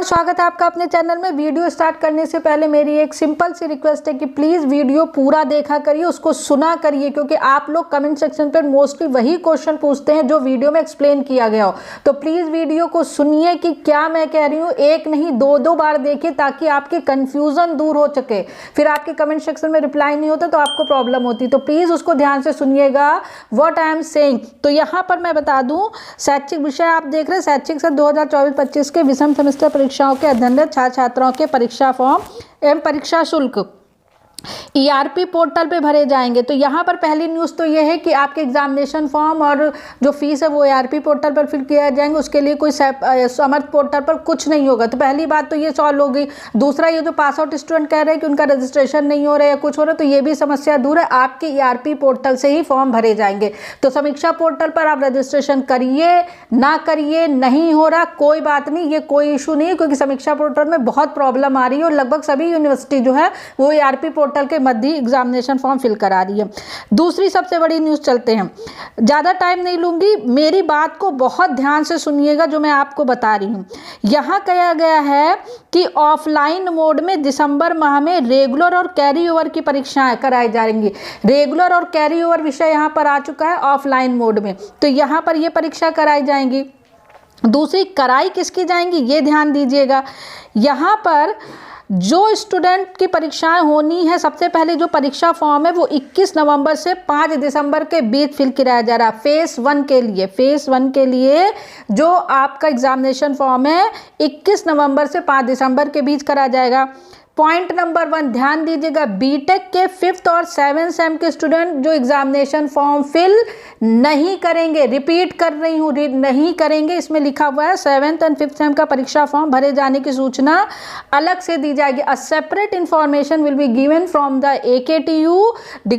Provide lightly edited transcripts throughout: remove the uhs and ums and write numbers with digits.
स्वागत है आपका अपने चैनल में। वीडियो स्टार्ट करने से पहले मेरी एक सिंपल सी रिक्वेस्ट है कि प्लीज़ वीडियो पूरा देखा करिए, उसको सुना करिए, क्योंकि आप लोग कमेंट सेक्शन पर मोस्टली वही क्वेश्चन पूछते हैं जो वीडियो में एक्सप्लेन किया गया हो। तो प्लीज़ वीडियो को सुनिए कि क्या मैं कह रही हूँ, एक नहीं दो बार देखिए ताकि आपकी कन्फ्यूज़न दूर हो सके। फिर आपके कमेंट सेक्शन में रिप्लाई नहीं होता तो आपको प्रॉब्लम होती, तो प्लीज़ उसको ध्यान से सुनिएगा व्हाट आई एम सेइंग। तो यहाँ पर मैं बता दूँ, शैक्षिक विषय आप देख रहे हैं, शैक्षिक सत्र 2024-25 के विषम सेमेस्टर परीक्षाओं के अध्ययनरत छात्र छात्राओं के परीक्षा फॉर्म एवं परीक्षा शुल्क ERP पोर्टल पे भरे जाएंगे। तो यहाँ पर पहली न्यूज़ तो ये है कि आपके एग्जामिनेशन फॉर्म और जो फीस है वो ERP पोर्टल पर फिल किया जाएंगे, उसके लिए कोई समर्थ पोर्टल पर कुछ नहीं होगा। तो पहली बात तो ये सॉल्व होगी। दूसरा, ये जो पास आउट स्टूडेंट कह रहे हैं कि उनका रजिस्ट्रेशन नहीं हो रहा है या कुछ हो रहा है, तो ये भी समस्या दूर है, आपके ERP पोर्टल से ही फॉर्म भरे जाएंगे। तो समीक्षा पोर्टल पर आप रजिस्ट्रेशन करिए ना करिए, नहीं हो रहा कोई बात नहीं, ये कोई इशू नहीं है, क्योंकि समीक्षा पोर्टल में बहुत प्रॉब्लम आ रही है और लगभग सभी यूनिवर्सिटी जो है वो ERP पोर्टल के मध्य एग्जामिनेशन फॉर्म फिल करा रही है। दूसरी सबसे बड़ी न्यूज़, चलते हैं, ज़्यादा टाइम नहीं लूँगी, मेरी बात को बहुत ध्यान से सुनिएगा जो मैं आपको बता रही हूँ। यहाँ कहा गया है कि ऑफलाइन मोड में दिसंबर माह में रेगुलर और कैरी ओवर की परीक्षाएं कराई जाएंगी। रेगुलर और कैरी ओवर विषय यहाँ पर आ चुका है ऑफलाइन मोड में, तो यहाँ पर ये परीक्षा कराई जाएंगी। दूसरी, कराई किसकी जाएंगी ये ध्यान दीजिएगा। यहाँ पर जो स्टूडेंट की परीक्षाएं होनी है, सबसे पहले जो परीक्षा फॉर्म है वो 21 नवंबर से 5 दिसंबर के बीच फिल कराया जा रहा है। फेस 1 के लिए जो आपका एग्जामिनेशन फॉर्म है 21 नवंबर से 5 दिसंबर के बीच करा जाएगा। पॉइंट नंबर 1 ध्यान दीजिएगा, बीटेक के 5th और 7th सेम के स्टूडेंट जो एग्जामिनेशन फॉर्म फिल नहीं करेंगे, रिपीट कर रही हूँ, नहीं करेंगे, इसमें लिखा हुआ है 7th एंड 5th सेम का परीक्षा फॉर्म भरे जाने की सूचना अलग से दी जाएगी। A separate information will be given from the AKTU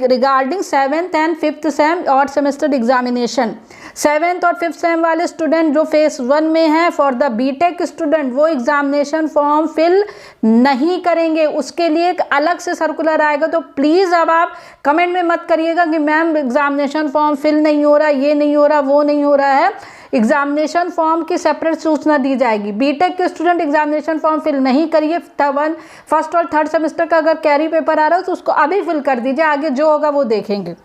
regarding 7th and 5th same और सेमेस्टर एग्जामिनेशन। 7th और 5th सेम वाले स्टूडेंट जो फेस 1 में है, फॉर द बीटेक स्टूडेंट वो एग्जामिनेशन फॉर्म फिल नहीं करेंगे, उसके लिए एक अलग से सर्कुलर आएगा। तो प्लीज़ अब आप कमेंट में मत करिएगा कि मैम एग्जामिनेशन फॉर्म फिल नहीं हो रहा, ये नहीं हो रहा, वो नहीं हो रहा है। एग्जामिनेशन फॉर्म की सेपरेट सूचना दी जाएगी। बीटेक के स्टूडेंट एग्जामिनेशन फॉर्म फिल नहीं करिए, 1st और 3rd सेमेस्टर का अगर कैरी पेपर आ रहा है तो उसको अभी फिल कर दीजिए, आगे जो होगा वो देखेंगे।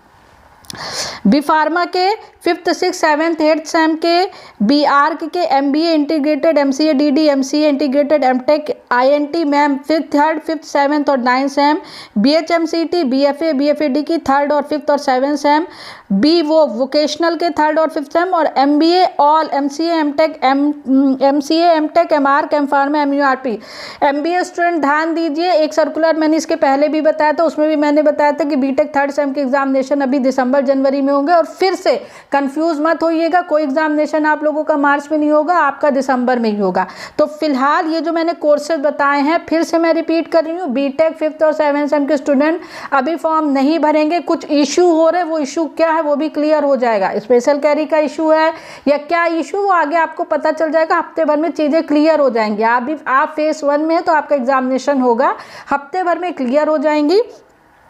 बी फार्मा के 5th 6th 7th 8th same के, बी आर्क के MBA integrated, MCA DD, MCA integrated, MTech INT ma'am 5th 3rd 5th 7th और 9th same, BHMCT BFA BFAD की 3rd और 5th और 7th सेम, बी वो vocational के 3rd और 5th same, और MBA all MCA MTech MArch MPharma MURP MBA student ध्यान दीजिए। एक सर्कुलर मैंने इसके पहले भी बताया था, उसमें भी मैंने बताया था कि बीटेक 3rd सेम के एग्जामिनेशन अभी दिसंबर जनवरी में होंगे, और फिर से कंफ्यूज मत होइएगा, कोई एग्जामिनेशन आप लोगों का मार्च में नहीं होगा, आपका दिसंबर में ही होगा। तो फिलहाल ये जो मैंने कोर्सेज बताए हैं फिर से मैं रिपीट कर रही हूँ, बीटेक 5th और 7th सेम के स्टूडेंट अभी फॉर्म नहीं भरेंगे, कुछ इशू हो रहे, वो इशू क्या है वो भी क्लियर हो जाएगा। स्पेशल कैरी का इशू है या क्या इशू, वो आगे आपको पता चल जाएगा, हफ्ते भर में चीज़ें क्लियर हो जाएंगी। आप फेस 1 में है तो आपका एग्जामिनेशन होगा, हफ्ते भर में क्लियर हो जाएंगी।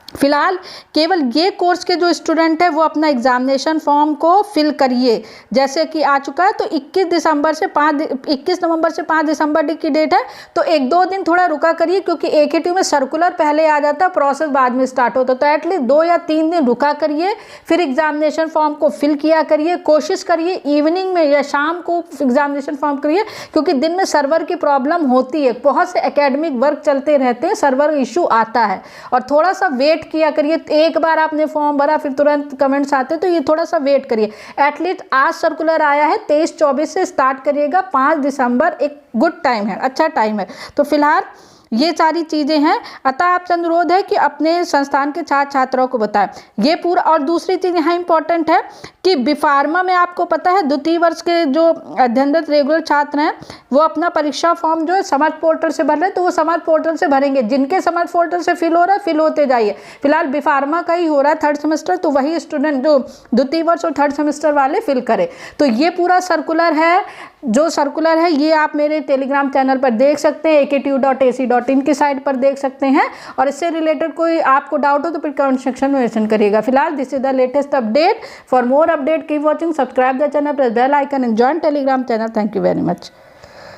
फिलहाल केवल ये कोर्स के जो स्टूडेंट है वो अपना एग्जामिनेशन फॉर्म को फिल करिए, जैसे कि आ चुका है। तो 21 नवंबर से 5 दिसंबर की डेट है, तो 1-2 दिन थोड़ा रुका करिए, क्योंकि AKTU में सर्कुलर पहले आ जाता है, प्रोसेस बाद में स्टार्ट होता है। तो एटलीस्ट 2 या 3 दिन रुका करिए, फिर एग्जामिनेशन फॉर्म को फिल किया करिए। कोशिश करिए इवनिंग में या शाम को एग्जामिनेशन फॉर्म करिए, क्योंकि दिन में सर्वर की प्रॉब्लम होती है, बहुत से एकेडमिक वर्क चलते रहते हैं, सर्वर इशू आता है, और थोड़ा सा वेट किया करिए। एक बार आपने फॉर्म भरा फिर तुरंत कमेंट्स आते, तो ये थोड़ा सा वेट करिए। एटलीस्ट आज सर्कुलर आया है 23-24 से स्टार्ट करिएगा, 5 दिसंबर एक गुड टाइम है, अच्छा टाइम है। तो फिलहाल ये सारी चीज़ें हैं, अतः आपसे अनुरोध है कि अपने संस्थान के छात्र छात्राओं को बताएं ये पूरा। और दूसरी चीज़ यहाँ इंपॉर्टेंट है कि बी फार्मा में आपको पता है द्वितीय वर्ष के जो अध्ययनरत रेगुलर छात्र हैं वो अपना परीक्षा फॉर्म जो है समर्थ पोर्टल से भर रहे हैं, तो वो समर्थ पोर्टल से भरेंगे। जिनके समर्थ पोर्टल से फिल हो रहा है फिल होते जाइए। फिलहाल बी फार्मा का ही हो रहा है 3rd सेमेस्टर, तो वही स्टूडेंट जो द्वितीय वर्ष और 3rd सेमेस्टर वाले फिल करें। तो ये पूरा सर्कुलर है, जो सर्कुलर है ये आप मेरे टेलीग्राम चैनल पर देख सकते हैं, aktu.ac.in की साइट पर देख सकते हैं। और इससे रिलेटेड कोई आपको डाउट हो तो फिर कमेंट सेक्शन में मेंशन करिएगा। फिलहाल this is the latest update. For more update keep watching, subscribe the channel, press bell icon and join Telegram channel. Thank you very much.